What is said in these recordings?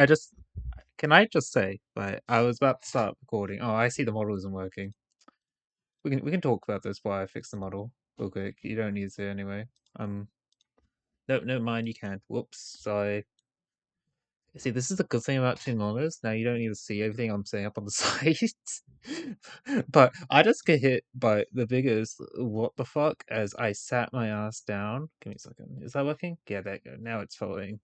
I just can I just say, like, I was about to start recording. Oh, I see the model isn't working. We can talk about this while I fix the model real quick. You don't need to anyway. Um, no mind. You can't. Whoops. Sorry. See, this is the good thing about two monitors. Now you don't need to see everything I'm saying up on the sides. But I just get hit by the biggest what the fuck as I sat my ass down. Give me a second. Is that working? Yeah, there you go. Now it's following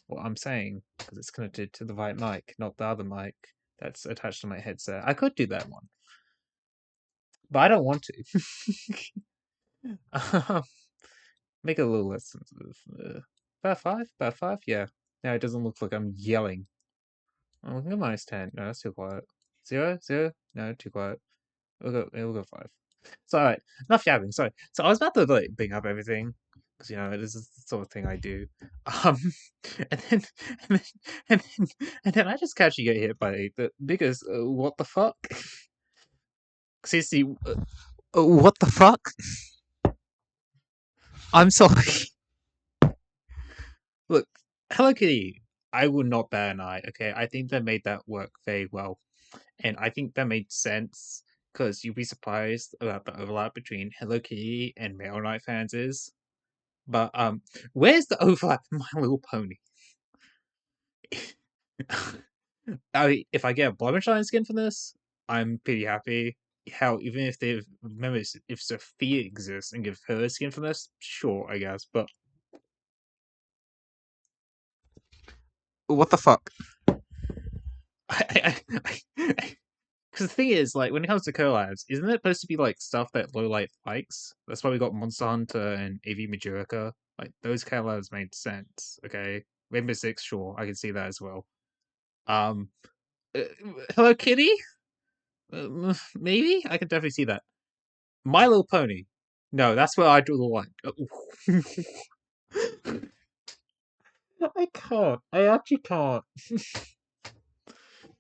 what I'm saying because it's connected to the right mic, not the other mic that's attached to my headset. I could do that one, but I don't want to. Um, Make it a little less sensitive. About five? About five? Yeah. Now it doesn't look like I'm yelling. Oh, we can go -10. No, that's too quiet. 0? 0? No, too quiet. We'll go 5. So, alright. Enough yapping. Sorry. So I was about to like bring up everything because this is the sort of thing I do. Um, and then and then and then I just casually get hit by the biggest what the fuck. Seriously, what the fuck? I'm sorry. Look, Hello Kitty. I would not bat an eye. Okay, I think they made that work very well. And I think that made sense because you'd be surprised about the overlap between Hello Kitty and Male Knight fans is. But where's the overlap in My Little Pony? I mean, if I get a Blumishine skin from this, I'm pretty happy. Hell, even if they remember if Sophia exists and give her a skin from this, sure, I guess. But what the fuck? Because the thing is, like, when it comes to collabs, isn't it supposed to be like stuff that Low Light likes? That's why we got Monster Hunter and AV Majorca. Like, those collabs made sense. Okay, Rainbow Six, sure, I can see that as well. Um, uh, Hello Kitty, maybe I can definitely see that. My Little Pony, no, that's where I draw the line. I can't. I actually can't.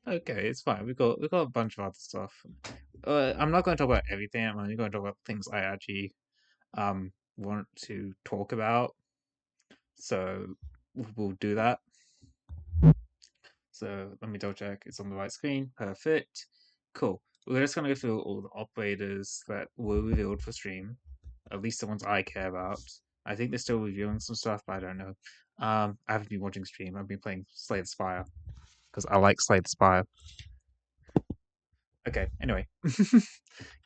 Okay, it's fine. We got a bunch of other stuff. I'm not going to talk about everything. I'm only going to talk about things I actually want to talk about. So we'll do that. So let me double check. It's on the right screen. Perfect. Cool. We're just gonna go through all the operators that were revealed for stream. At least the ones I care about. I think they're still reviewing some stuff, but I don't know. I haven't been watching stream. I've been playing Slay the Spire because I like Slay the Spire. Okay. Anyway,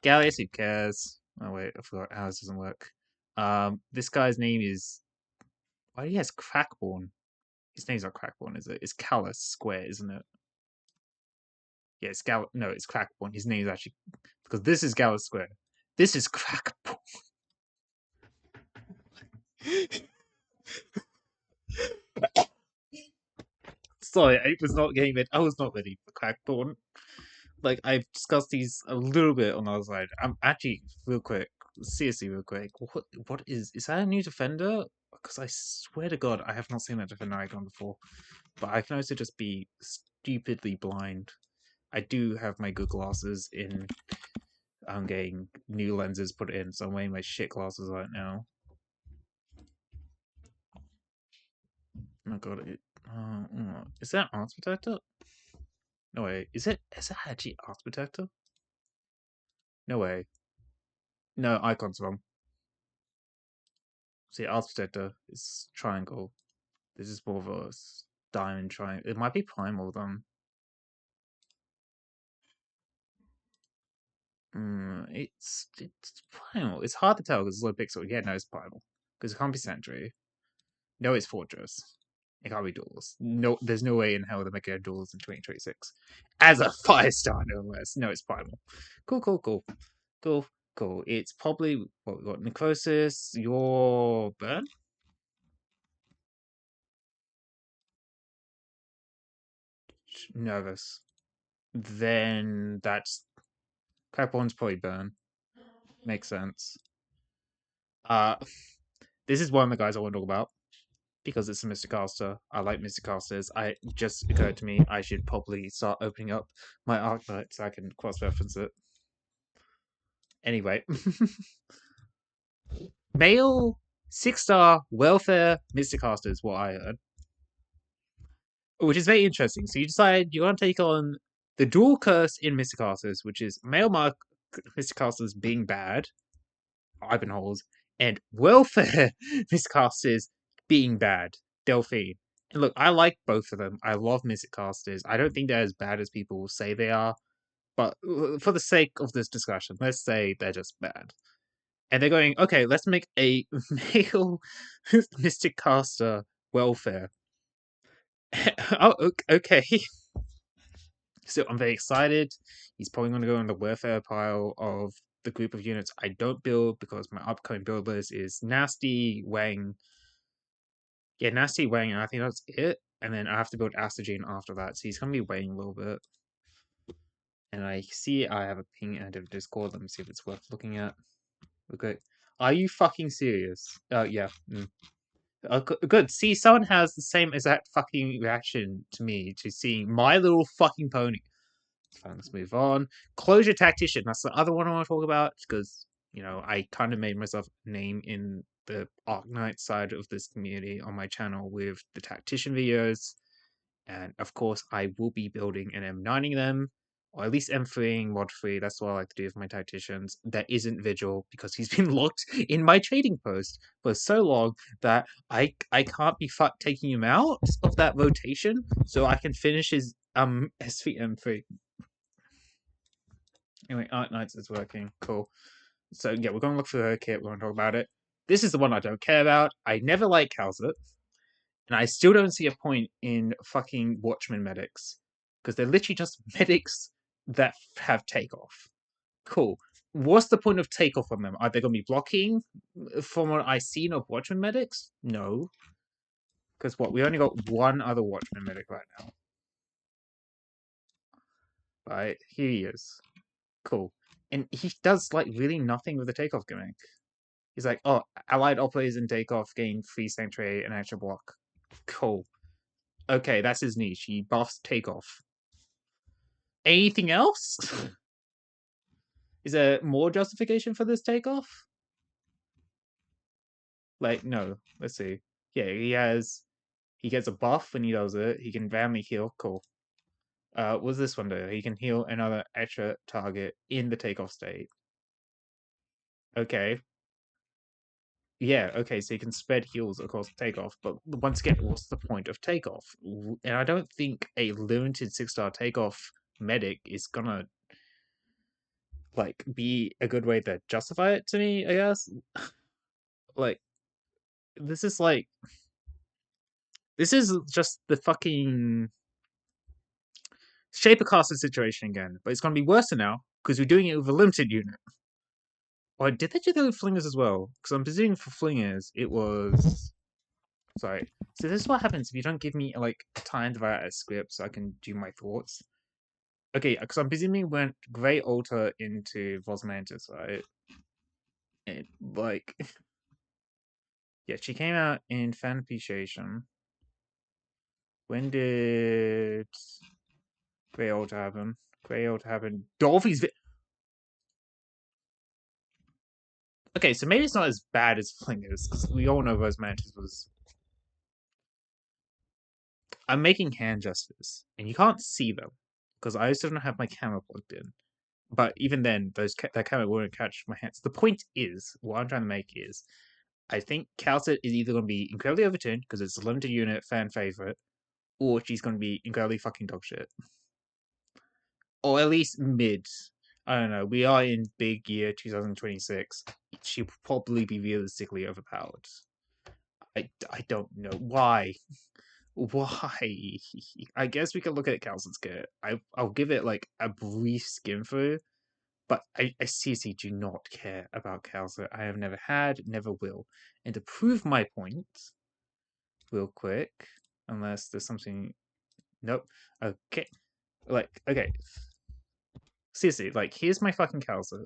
Gallius, who cares? Oh wait, I forgot how this doesn't work. This guy's name is. Why he has Crackborn? His name's not Crackborn, is it? It's Callus Square, isn't it? Yeah, it's No, it's Crackborn. His name is actually because this is Gallus Square. This is Crackborn. Sorry, I was not getting it. I was not ready for Crackborn. Like I've discussed these a little bit on the other side. I'm actually real quick, seriously, real quick. What is that a new defender? Because I swear to God, I have not seen that defender icon before. But I can also just be stupidly blind. I do have my good glasses in. I'm getting new lenses put in, so I'm wearing my shit glasses right now. Oh god, is that Arts Protector? No way. Is it actually Arts Protector? No way. No, icon's wrong. See, Arts Protector is triangle. This is more of a diamond triangle. It might be primal then. It's primal. It's hard to tell because it's low pixel. Yeah, no, it's primal. Because it can't be Sentry. No, it's Fortress. It can't be duels. No, there's no way in hell they're making duels in 2026. As a 5-star, no less. No, it's primal. Cool, cool, cool. Cool, cool. It's probably what we got. Necrosis, your burn? Nervous. Then that's Crackborn's probably burn. Makes sense. Uh this is one of the guys I want to talk about because it's a Mystic Caster. I like Mystic Casters. I just occurred to me I should probably start opening up my Arclight so I can cross-reference it. Anyway. Male 6-star welfare Mystic Caster is what I heard. which is very interesting. So you decide you want to take on the dual curse in Mystic Casters, which is male mark Mystic Casters being bad, Ivanhoes, and welfare Mystic Casters being bad, Delphine. And look, I like both of them. I love Mystic Casters. I don't think they're as bad as people say they are, but for the sake of this discussion, let's say they're just bad. And they're going, okay, let's make a male Mystic Caster welfare. Oh, okay. So I'm very excited. He's probably going to go in the welfare pile of the group of units I don't build because my upcoming build list is Nasty, Wang. Yeah, Nasty, Wang, and I think that's it. And then I have to build Astrogen after that. So he's going to be waiting a little bit. And I see I have a ping out of Discord. Let me see if it's worth looking at. Okay. Are you fucking serious? Yeah. Good. See, someone has the same exact fucking reaction to me to seeing My Little Fucking Pony. Fine, let's move on. Closure Tactician. That's the other one I want to talk about because, I kind of made myself a name in the Arknight side of this community on my channel with the Tactician videos. And of course, I will be building and M9ing them, or at least M3ing mod 3. That's what I like to do with my tacticians. That isn't Vigil because he's been locked in my trading post for so long that I can't be taking him out of that rotation so I can finish his SVM3. Anyway, Art Knights is working. Cool. So yeah, we're going to look for her kit. We're going to talk about it. This is the one I don't care about. I never like Kal'sit. And I still don't see a point in fucking Watchmen medics. Because they're literally just medics that have takeoff. Cool. What's the point of takeoff on them? Are they going to be blocking from what I've seen of Watchmen medics? No. Because what? We only got one other Watchmen medic right now. Right? Here he is. Cool. And he does, like, really nothing with the takeoff gimmick. He's like, oh, allied operators in takeoff gain free sanctuary and extra block. Cool. Okay, that's his niche. He buffs takeoff. Anything else? Is there more justification for this takeoff? Like, no. Let's see. Yeah, he gets a buff when he does it. He can randomly heal. Cool. What's this one do? He can heal another extra target in the takeoff state. Okay. Yeah, okay, so you can spread heals across takeoff, but once again, what's the point of takeoff? And I don't think a limited 6-star takeoff medic is gonna be a good way to justify it to me, I guess. Like, this is this is just the fucking shaper caster situation again, but it's gonna be worse now because we're doing it with a limited unit. Or did they do that with flingers as well? Because I'm presuming for flingers it was. Sorry. So this is what happens if you don't give me time to write a script so I can do my thoughts. Okay, because I'm presuming we went Grey Altar into Vosmantis, right? And yeah, she came out in Fan Appreciation. When did Grey Altar happen? Grey Altar happened. Dolphy's. Okay, so maybe it's not as bad as Flingers because we all know Vosmantis was. I'm making hand gestures, and you can't see them because I still don't have my camera plugged in. But even then, that camera won't catch my hands. The point is, what I'm trying to make is, I think Kalsit is either going to be incredibly overturned because it's a limited unit fan favorite, or she's going to be incredibly fucking dog shit, or at least mid. I don't know. We are in big year 2026. She'll probably be realistically overpowered. I don't know why. Why? I guess we can look at Kalsit's kit. I'll give it a brief skim through. But I seriously do not care about Kalsit. I have never had, never will. And to prove my point, real quick, unless there's something. Nope. Okay. Okay. Seriously, here's my fucking Kalsit.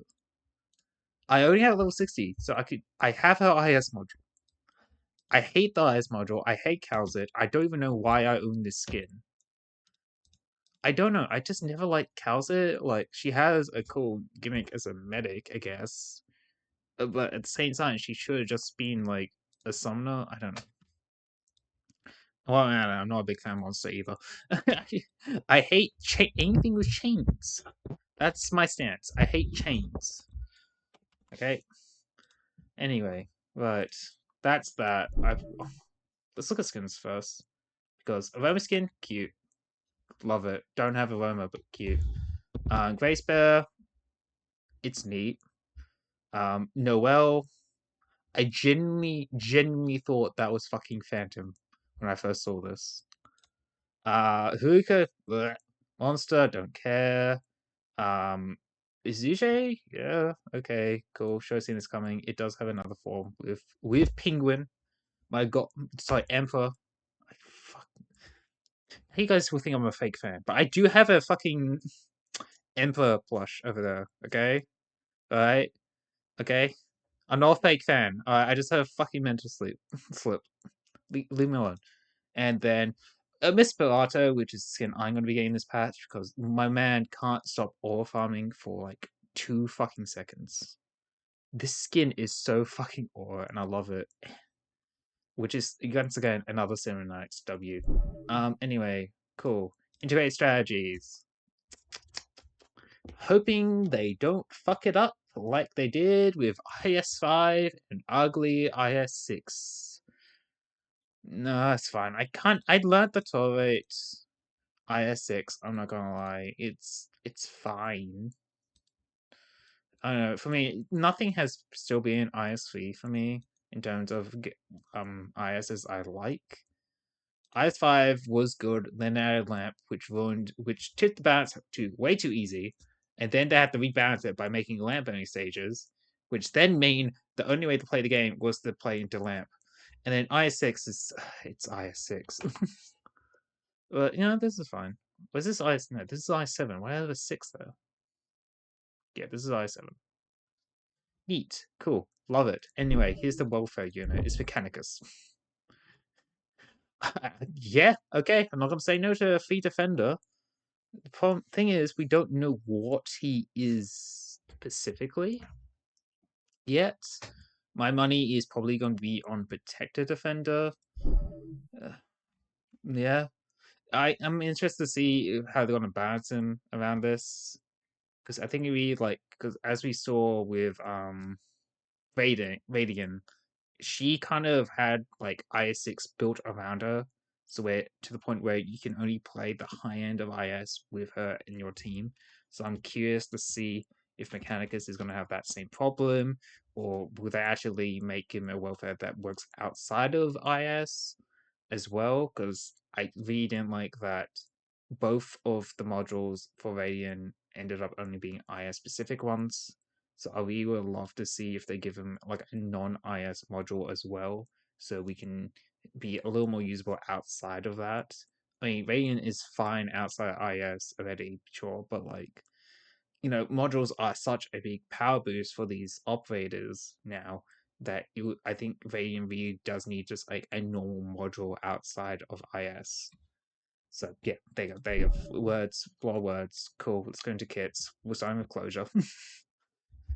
I only have level 60, so I have her IS module. I hate the IS module. I hate Kalsit. I don't even know why I own this skin. I don't know. I just never liked Kalsit. She has a cool gimmick as a medic, I guess. But at the same time, she should have just been a summoner. I don't know. Well, man, I'm not a big fan of Monster either. I hate anything with chains. That's my stance. I hate chains. Okay. Anyway, right. That's that. Let's look at skins first because aroma skin, cute, love it. Don't have aroma, but cute. Grace Bear, it's neat. Noelle, I genuinely thought that was fucking Phantom when I first saw this. Huka, Monster, don't care. Um, Izuje, yeah, okay, cool. Show seen this coming. It does have another form with Penguin. My God, sorry, Emperor. Fuck. You guys will think I'm a fake fan, but I do have a fucking Emperor plush over there. Okay, all right, okay. I'm not a fake fan. I just have a fucking mental slip. Leave me alone. And then Miss Pilato, which is skin I'm going to be getting this patch because my man can't stop ore farming for like 2 fucking seconds. This skin is so fucking ore, and I love it. Which is once again another Cinema Nights W. Anyway, cool. Integrate strategies. Hoping they don't fuck it up like they did with IS5 and ugly IS6. No, that's fine. I can't. I learned the tolerate IS6. I'm not gonna lie. It's fine. I don't know. For me, nothing has still been IS3 for me in terms of ISs I like. IS5 was good, then they added Lamp, which tipped the balance to way too easy, and then they had to rebalance it by making Lamp only stages, which then mean the only way to play the game was to play into Lamp. And then IS6 is it's IS6. But this is fine. Was this IS? No, this is IS7. Why are there 6 though? Yeah, this is IS7. Neat, cool, love it. Anyway, here's the welfare unit. It's Mechanicus. Yeah, okay. I'm not gonna say no to a Fleet Defender. The thing is, we don't know what he is specifically yet. My money is probably going to be on Protector Defender. Yeah, I'm interested to see how they're going to balance him around this because I think we because as we saw with Radiant, she kind of had like IS6 built around her, so where to the point where you can only play the high end of IS with her in your team. So I'm curious to see if Mechanicus is going to have that same problem, or will they actually make him a welfare that works outside of IS as well? Because I really didn't like that both of the modules for Radiant ended up only being IS specific ones. So I really would love to see if they give him like a non-IS module as well, so we can be a little more usable outside of that. I mean, Radiant is fine outside IS already, sure, but modules are such a big power boost for these operators now that I think Radiant really does need just like a normal module outside of IS. So yeah, there you go. Words, a lot of words. Cool. Let's go into kits. We're starting with closure.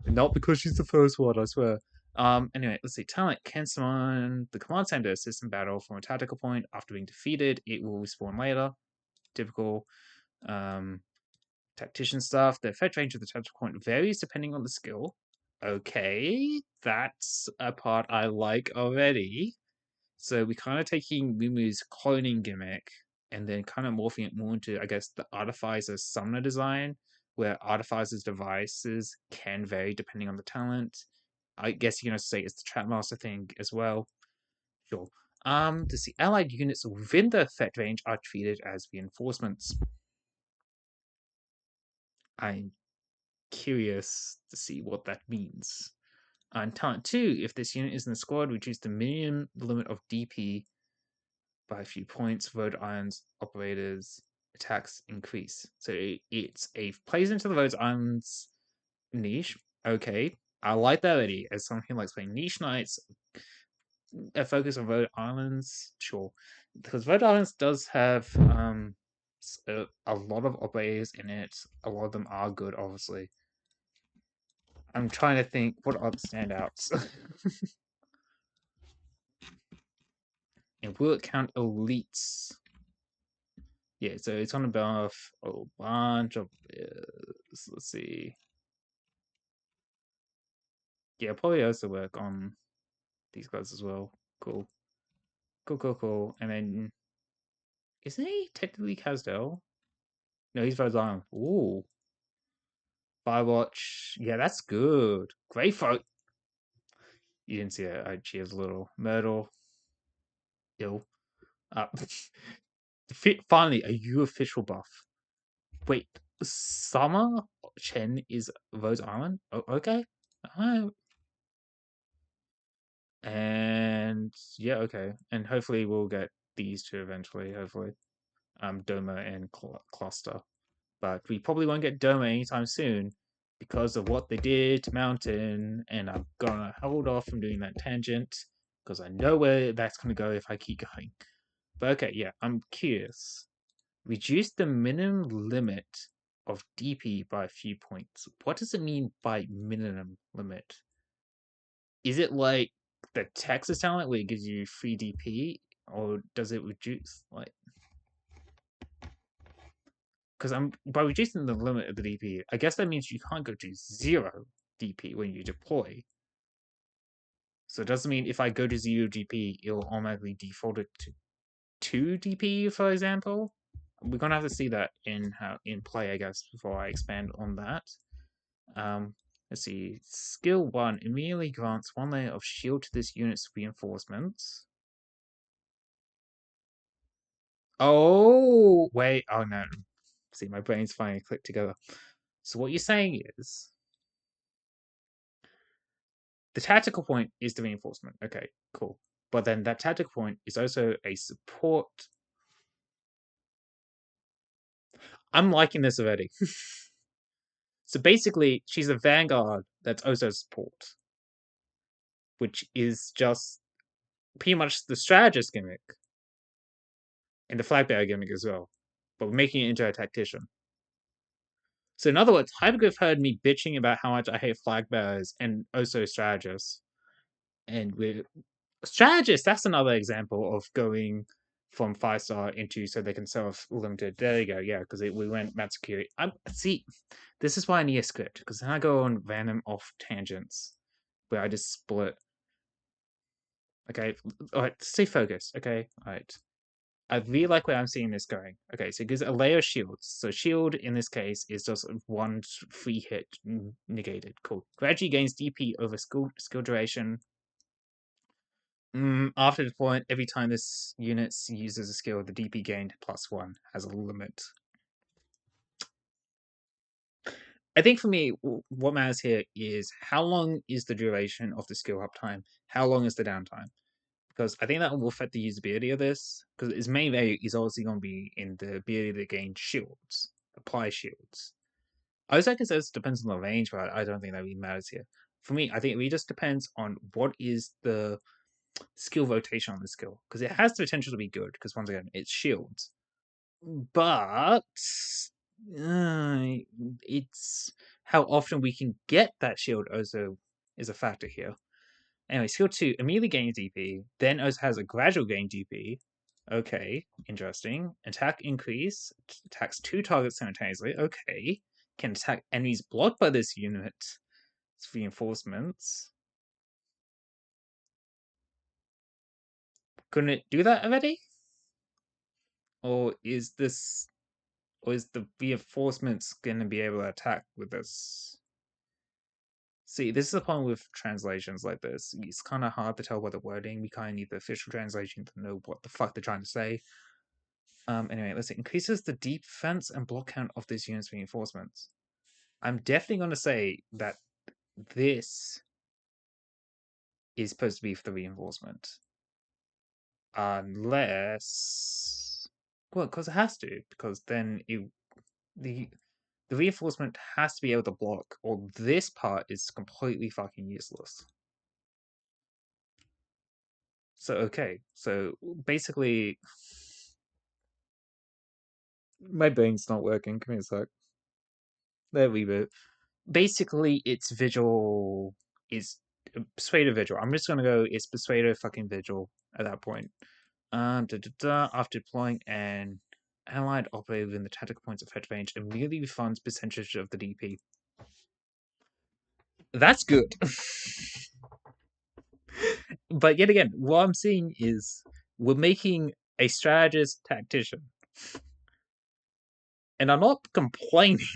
Not because she's the first one, I swear. Anyway, let's see. Talent can summon the command center system battle from a tactical point. After being defeated, it will respawn later. Typical tactician stuff. The effect range of the tactical point varies depending on the skill. Okay, that's a part I like already. So we're kind of taking Mumu's cloning gimmick and then kind of morphing it more into, I guess, the Artificer Summoner design, where Artificer's devices can vary depending on the talent. I guess you're going to say it's the Trapmaster thing as well. Sure. The allied units within the effect range are treated as reinforcements. I'm curious to see what that means. On talent 2, if this unit is in the squad, reduce the minimum limit of DP by a few points. Rhode Island's operators' attacks increase. So it's a plays into the Rhode Island's niche. Okay, I like that already. As someone who likes playing niche knights, a focus on Rhode Islands, sure, because Rhode Islands does have a lot of operators in it. A lot of them are good, obviously. I'm trying to think what are the standouts. And will it count elites? Yeah, so it's on above a bunch of. Let's see. Yeah, probably also work on these guys as well. Cool. Cool. And then, isn't he technically Casdell? No, he's Rose. Ooh. Firewatch. Yeah, that's good. Great fight. You didn't see it. She has a little Myrtle. Ill. Uh, finally, a U official buff. Wait, Summer Chen is Rose Island? Oh, okay. And yeah, okay. And hopefully we'll get these two eventually, hopefully. Doma and Cluster. But we probably won't get Doma anytime soon because of what they did to Mountain, and I'm gonna hold off from doing that tangent because I know where that's gonna go if I keep going. But okay, yeah, I'm curious. Reduce the minimum limit of DP by a few points. What does it mean by minimum limit? Is it like the Texas talent where it gives you free DP, or does it reduce like? Because I'm by reducing the limit of the DP, I guess that means you can't go to 0 DP when you deploy. So it doesn't mean if I go to 0 DP, it'll automatically default it to 2 DP, for example. We're gonna have to see that in play, I guess, before I expand on that. Let's see. Skill 1 immediately grants 1 layer of shield to this unit's reinforcements. Oh, wait. Oh, no. See, my brain's finally clicked together. So what you're saying is the tactical point is the reinforcement. Okay, cool. But then that tactical point is also a support. I'm liking this already. So basically, she's a vanguard that's also support, which is just pretty much the strategist gimmick and the flag bearer gimmick as well, but we're making it into a tactician. So in other words, Hyperglyph heard me bitching about how much I hate flag bearers and also strategists. And with strategists, that's another example of going from 5-star into so they can self limited. There you go, yeah, because we went Matsukiri. See, this is why I need a script, because then I go on random off tangents where I just split. Okay, alright, stay focused, okay? Alright. I really like where I'm seeing this going. Okay, so it gives a layer of shields. So shield in this case is just one free hit negated. Cool. Gradually gains DP over skill duration. After deployment, every time this unit uses a skill, the DP gained +1 has a limit. I think for me, what matters here is how long is the duration of the skill uptime? How long is the downtime? Because I think that will affect the usability of this. Because its main value is obviously going to be in the ability to gain shields, apply shields. I was like, it says depends on the range, but I don't think that really matters here. For me, I think it really just depends on what is the skill rotation on the skill, because it has the potential to be good. Because once again, it's shields, but it's how often we can get that shield also is a factor here. Anyway, skill 2 immediately gains DP, then also has a gradual gain DP. Okay, interesting. Attack increase, attacks 2 targets simultaneously. Okay. Can attack enemies blocked by this unit. It's reinforcements. Couldn't it do that already? Or is this. Or is the reinforcements going to be able to attack with this? See, this is the problem with translations like this. It's kind of hard to tell what the wording. We kind of need the official translation to know what the fuck they're trying to say. Anyway, let's see. Increases the defense and block count of this unit's reinforcements. I'm definitely going to say that this is supposed to be for the reinforcement. Unless. Well, because it has to. Because then the reinforcement has to be able to block, or this part is completely fucking useless. So, okay. So, basically. My brain's not working. Give me a sec. There we go. Basically, it's Vigil is Persuader Vigil. I'm just gonna go, it's Persuader fucking Vigil at that point. After deploying an allied operator within the tactical points of effect range, immediately refunds percentage of the DP. That's good. But yet again, what I'm seeing is we're making a strategist tactician. And I'm not complaining,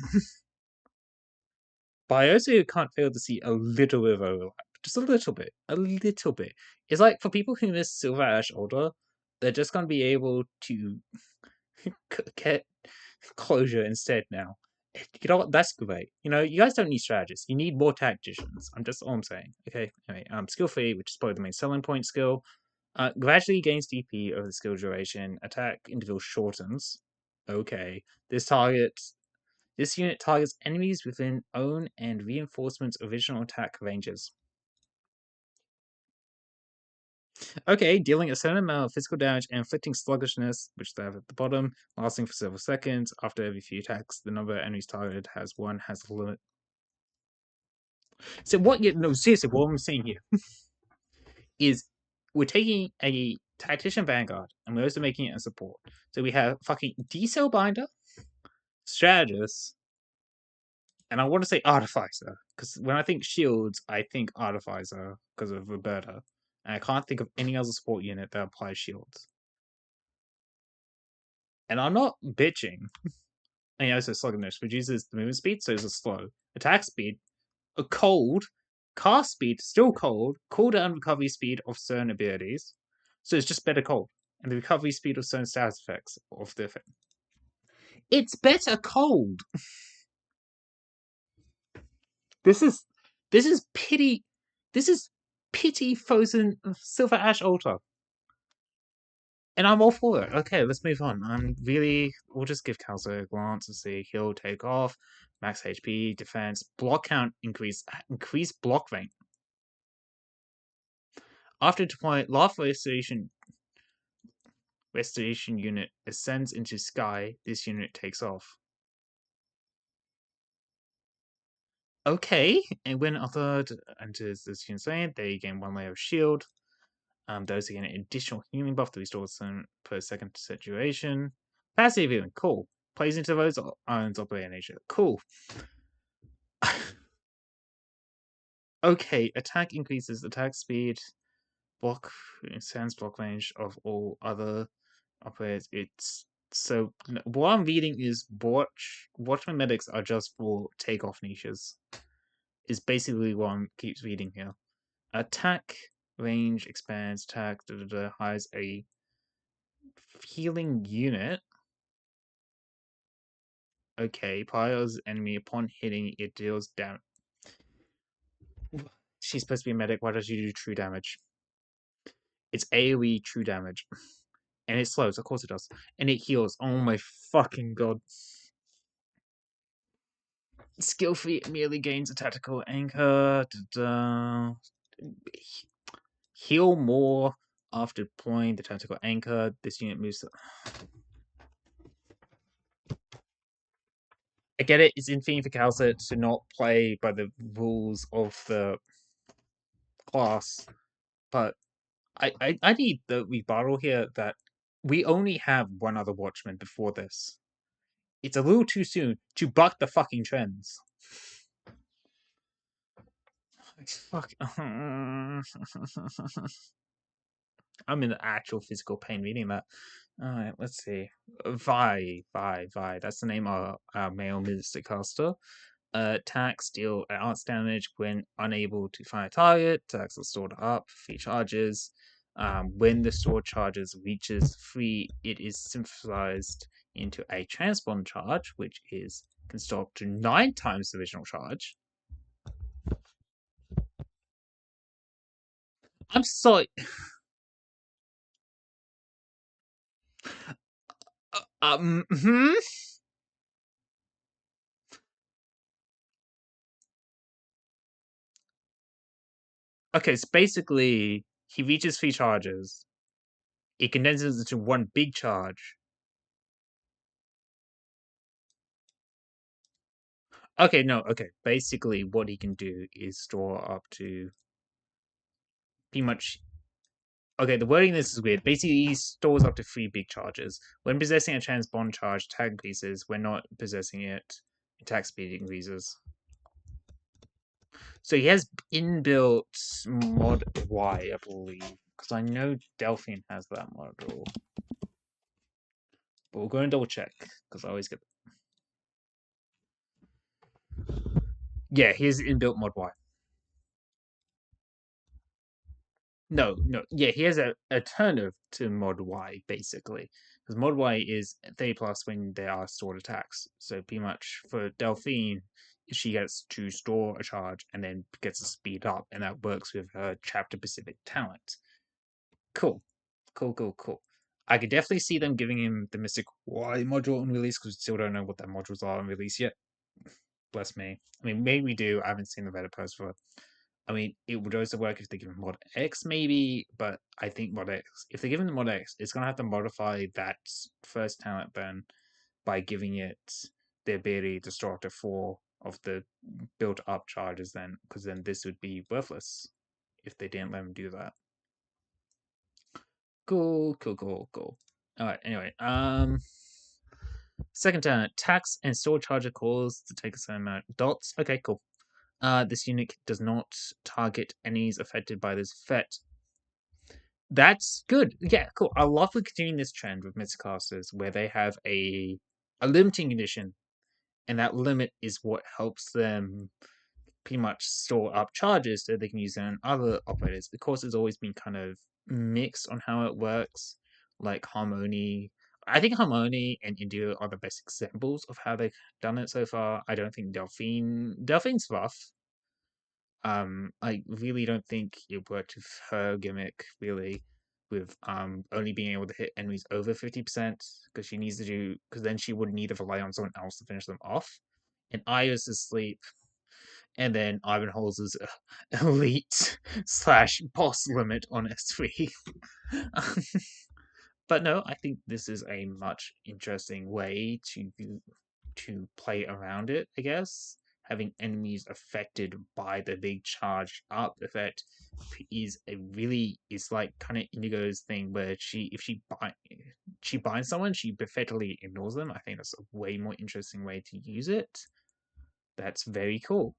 but I also can't fail to see a little bit of overlap. Just a little bit. A little bit. It's like for people who miss Silver Ash Order, they're just going to be able to get closure instead now. You know what? That's great. You guys don't need strategists. You need more tacticians. All I'm saying. Okay. Anyway, skill 3, which is probably the main selling point skill. Gradually gains DP over the skill duration. Attack interval shortens. Okay. This unit targets enemies within own and reinforcements original attack ranges. Okay, dealing a certain amount of physical damage and inflicting sluggishness, which they have at the bottom, lasting for several seconds. After every few attacks, the number of enemies targeted has a limit. So seriously, what I'm saying here is we're taking a Tactician Vanguard and we're also making it a support. So we have fucking D-Cell Binder, Strategist, and I want to say Artificer, because when I think shields, I think Artificer because of Roberta. And I can't think of any other support unit that applies shields. And I'm not bitching. And also sluggishness reduces the movement speed, so it's a slow. Attack speed, a cold. Cast speed, still cold. Cooldown recovery speed of certain abilities. So it's just better cold. And the recovery speed of certain status effects of the effect. It's better cold. This is pity. This is pity frozen Silver Ash Altar. And I'm all for it. Okay, let's move on. We'll just give Kal'sit a glance and see. He'll take off. Max HP, defense, block count increase block rank. After deployment, last restoration unit ascends into sky. This unit takes off. Okay, and when a third enters this unit's lane, they gain 1 layer of shield. Those gain an additional healing buff to restore some per second situation. Passive healing, cool. Plays into those irons operating nature, cool. Okay, attack increases attack speed, block extends block range of all other operators. It's so what I'm reading is Watchman medics are just for takeoff niches. Is basically what I'm keeps reading here. Attack range expands attack has a healing unit. Okay, piles enemy upon hitting it deals damage. She's supposed to be a medic. Why does she do true damage? It's AoE true damage. And it slows, of course it does. And it heals. Oh my fucking god. Skill feat merely gains a tactical anchor. Heal more after deploying the tactical anchor. This unit moves. I get it. It's infinite for Kal'sit to not play by the rules of the class, but I need the rebuttal here that we only have one other Watchman before this. It's a little too soon to buck the fucking trends. Fuck. I'm in actual physical pain reading that. Alright, let's see. Vi. That's the name of our male Mystic caster. Attacks deal arts damage when unable to find a target. Attacks are stored up. 3 charges. When the stored charges reaches 3, it is synthesized into a transpond charge, which can store up to 9 times the original charge. I'm sorry. Hmm? Okay, so basically, he reaches 3 charges. It condenses into one big charge. Okay, no, okay. Basically, what he can do is store up to pretty much. Okay, the wording of this is weird. Basically, he stores up to 3 big charges. When possessing a transpond charge, attack increases. When not possessing it, attack speed increases. So he has inbuilt mod Y, I believe. Because I know Delphine has that module. But we'll go and double check. Because I always get... Yeah, he has inbuilt mod Y. No. Yeah, he has a alternative to mod Y, basically. Because mod Y is 30 plus when there are stored attacks. So pretty much for Delphine, she gets to store a charge and then gets to speed up, and that works with her chapter-specific talent. Cool. I could definitely see them giving him the Mystic Y module on release, because we still don't know what their modules are on release yet. Bless me. I mean, maybe we do. I haven't seen the Reddit post for it. I mean, it would also work if they give him Mod X, maybe, but I think Mod X, if they give him the Mod X, it's going to have to modify that first talent then by giving it the ability to store up to 4 of the built up charges then, because then this would be worthless if they didn't let him do that. Cool. Alright, anyway, second turn, attacks and store charger calls to take a certain amount of dots. Okay, cool. This unit does not target enemies affected by this effect. That's good. Yeah, cool. I love we're continuing this trend with Mythicasters where they have a limiting condition, and that limit is what helps them pretty much store up charges so they can use them on other operators. Of course, it's always been kind of mixed on how it works. Like Harmony, I think Harmony and India are the best examples of how they've done it so far. I don't think Delphine's rough. I really don't think it worked with her gimmick, really, with only being able to hit enemies over 50%, because she needs to do, because then she would need to rely on someone else to finish them off. And Aya's asleep, and then Ivanhoe's elite slash boss limit on S3. But no, I think this is a much interesting way to play around it, I guess. Having enemies affected by the big charge up effect is like kind of Indigo's thing where if she binds someone, she effectively ignores them. I think that's a way more interesting way to use it. That's very cool.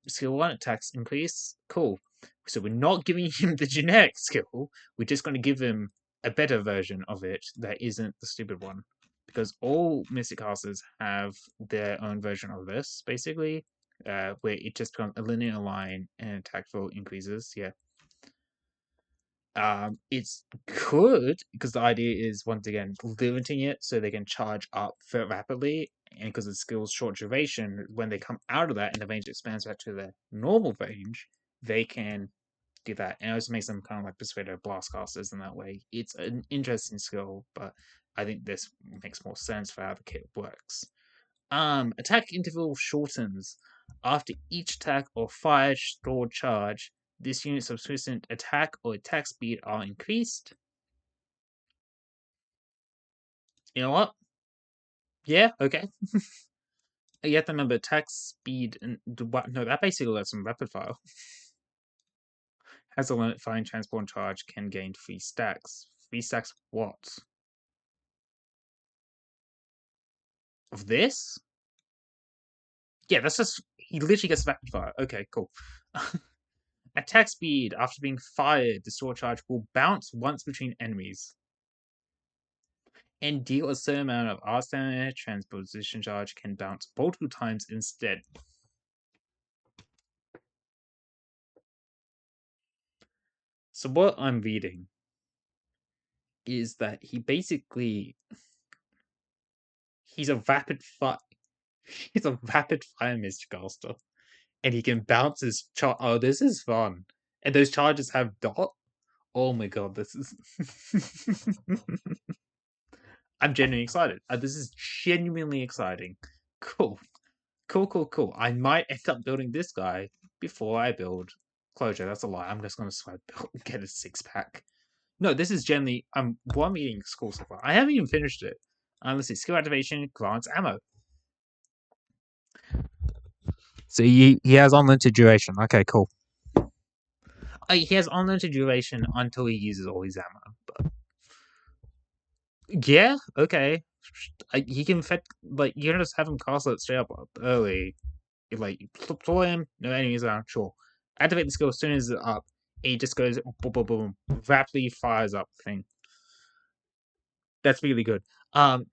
Skill 1 attacks increase. Cool. So we're not giving him the generic skill. We're just going to give him a better version of it that isn't the stupid one. Because all Mystic Casters have their own version of this, basically, where it just becomes a linear line and attack roll increases. Yeah. It's good because the idea is once again limiting it so they can charge up very rapidly, and because the skill's short duration, when they come out of that and the range expands back to their normal range, they can do that, and it also makes them kind of like Persuader Blastcasters in that way. It's an interesting skill, but I think this makes more sense for how the kit works. Attack interval shortens after each attack or fire stored charge. This unit's subsequent attack or attack speed are increased. You know what? Yeah, okay. You have to remember attack speed and no, that basically lets them rapid fire. Has a limit, firing transport charge can gain 3 stacks. 3 stacks what? Of this? Yeah, that's just he literally gets rapid fire. Okay, cool. Attack speed after being fired, the store charge will bounce once between enemies and deal a certain amount of arse damage. Transposition charge can bounce multiple times instead. So what I'm reading is that he's a rapid fire Mystic Caster, and he can bounce his charge. Oh, this is fun! And those charges have dot. Oh my god, this is. I'm genuinely excited. This is genuinely exciting. Cool. I might end up building this guy before I build Closure. That's a lie. I'm just going to swipe get a 6-pack. No, this is generally what I'm eating school so far. I haven't even finished it. Let's see. Skill activation grants ammo. So he has unlimited duration. Okay, cool. He has unlimited duration until he uses all his ammo. But yeah, okay. He can fit, like, you can just have him castle it straight up early. Like, deploy him, no enemies around, sure. Activate the skill as soon as it's up. It just goes boom, boom, boom, rapidly fires up the thing. That's really good.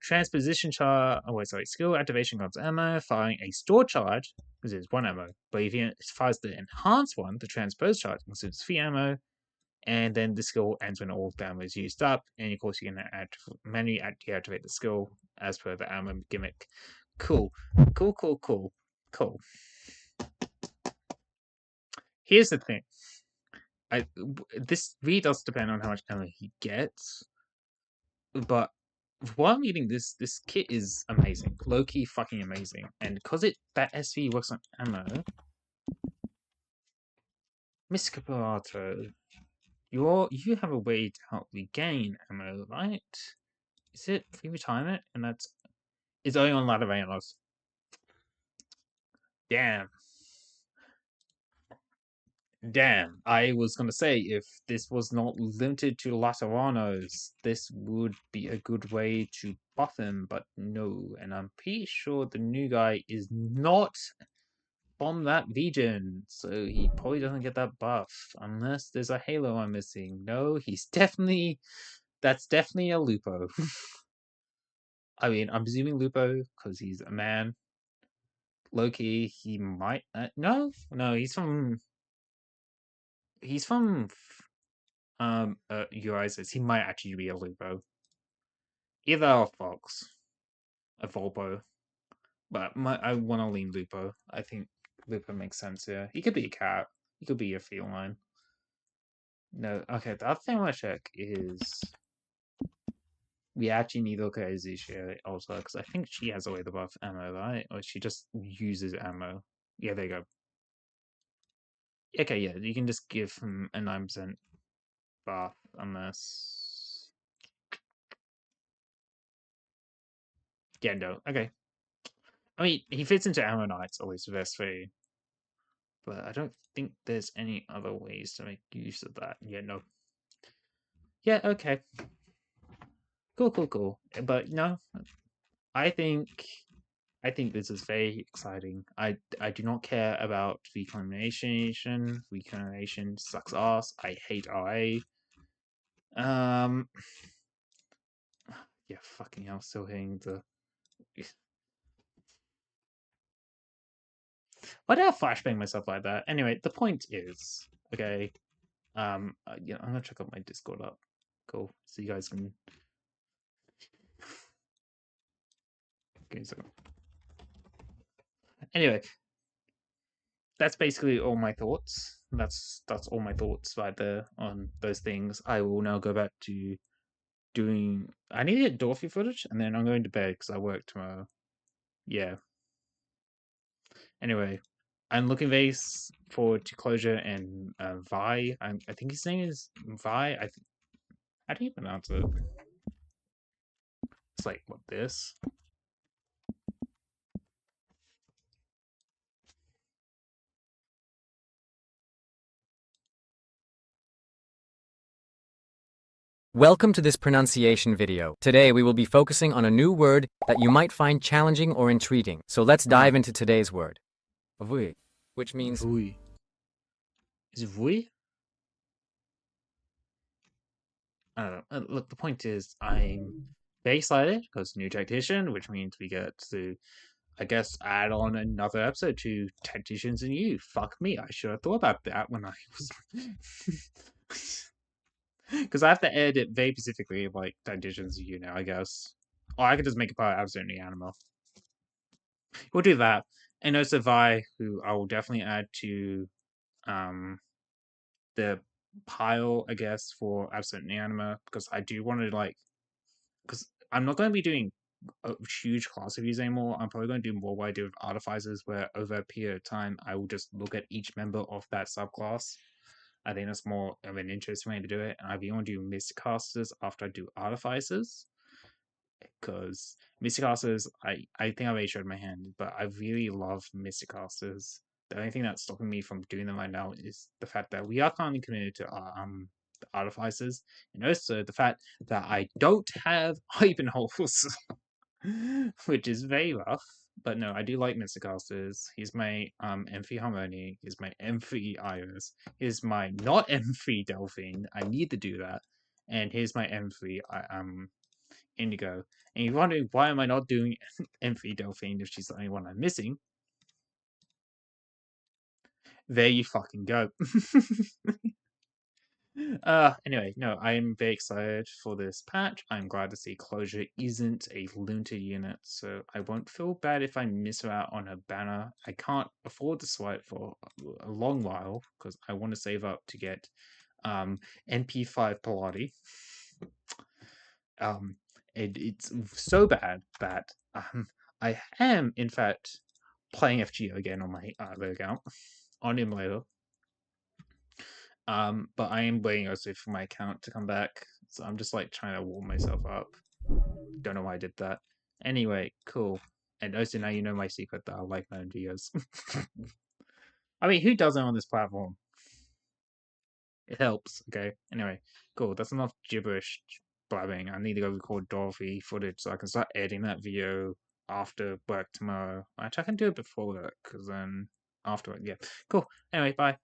Transposition charge. Oh wait, sorry. Skill activation grabs ammo, firing a store charge because it's one ammo. But if it fires the enhanced one, the transpose charge consumes 3 ammo, and then the skill ends when all the ammo is used up. And of course, you can manually deactivate the skill as per the ammo gimmick. Cool, cool, cool, cool, cool. Here's the thing. This really does depend on how much ammo he gets, but while I'm reading this kit is amazing, low key fucking amazing, and because that SV works on ammo, Mr. Pilato, you have a way to help regain ammo, right? Is it free retirement? And it's only on ladder railers. Damn. Damn, I was gonna say, if this was not limited to Lateranos, this would be a good way to buff him, but no, and I'm pretty sure the new guy is not from that region, so he probably doesn't get that buff, unless there's a Halo I'm missing. No, that's definitely a Lupo. I mean, I'm presuming Lupo, because he's a man. Loki, he might, no, he's from UI says he might actually be a Lupo. Either a Fox, a Volpo. But I want to lean Lupo. I think Lupo makes sense here. He could be a cat. He could be a feline. No, okay, the other thing I want to check is we actually need to look at Azisha also, because I think she has a way to buff ammo, right? Or she just uses ammo. Yeah, there you go. Okay, yeah, you can just give him a 9% buff unless. Yeah, no, okay. I mean, he fits into Ammo Knights, at least with S3. But I don't think there's any other ways to make use of that. Yeah, no. Yeah, okay. Cool, cool, cool. But no, I think I think this is very exciting. I do not care about Reclamation. Reclamation sucks ass. I hate RA. Um yeah, fucking hell, still hitting the. Why did I flashbang myself like that? Anyway, the point is, okay. Yeah, I'm gonna check out my Discord up. Cool. So you guys can. Okay, so anyway, that's basically all my thoughts. That's all my thoughts right there on those things. I will now go back to doing. I need to get Dorothy footage, and then I'm going to bed because I work tomorrow. Yeah. Anyway, I'm looking very forward to Closure and Vi. I think his name is Vi. How do you pronounce it? It's like what this. Welcome to this pronunciation video. Today we will be focusing on a new word that you might find challenging or intriguing. So let's dive into today's word. Vui, which means Vui. Is it Vui? I don't know. Look, the point is, I'm very excited because new tactician, which means we get to, I guess, add on another episode to Tacticians and You. Fuck me, I should have thought about that when I was. Because I have to edit very specifically like Tacticians and You now, I guess. Or I could just make a part absolutely animal. We'll do that. And also Vi, who I will definitely add to the pile, I guess, for Absolute Anima, because I do want to like, because I'm not going to be doing a huge class reviews anymore. I'm probably going to do more what I do with Artificers, where over a period of time, I will just look at each member of that subclass. I think that's more of an interesting way to do it. And I really want to do Mysticasters after I do Artificers, because Mysticasters, I think I already showed my hand, but I really love Mysticasters. The only thing that's stopping me from doing them right now is the fact that we are currently committed to the artificers, and also the fact that I don't have Ivanhoe's, which is very rough. But no, I do like Mr. Casters. He's my M3 Harmony. He's my M3 Iris. Here's my not M3 Delphine. I need to do that. And here's my M3 Indigo. And you're wondering why am I not doing M3 Delphine if she's the only one I'm missing? There you fucking go. Anyway, no, I am very excited for this patch. I'm glad to see Closure isn't a Lunter unit, so I won't feel bad if I miss her out on her banner. I can't afford to swipe for a long while because I want to save up to get NP5 Pilati. It's so bad that I am in fact playing FGO again on my account on emulator. But I am waiting also for my account to come back, so I'm just like trying to warm myself up. Don't know why I did that. Anyway, cool. And also now you know my secret that I like my own videos. I mean, who doesn't on this platform? It helps. Okay. Anyway, cool. That's enough gibberish blabbing. I need to go record Dorothy footage so I can start editing that video after work tomorrow. Actually, I can do it before work because then after work, yeah. Cool. Anyway, bye.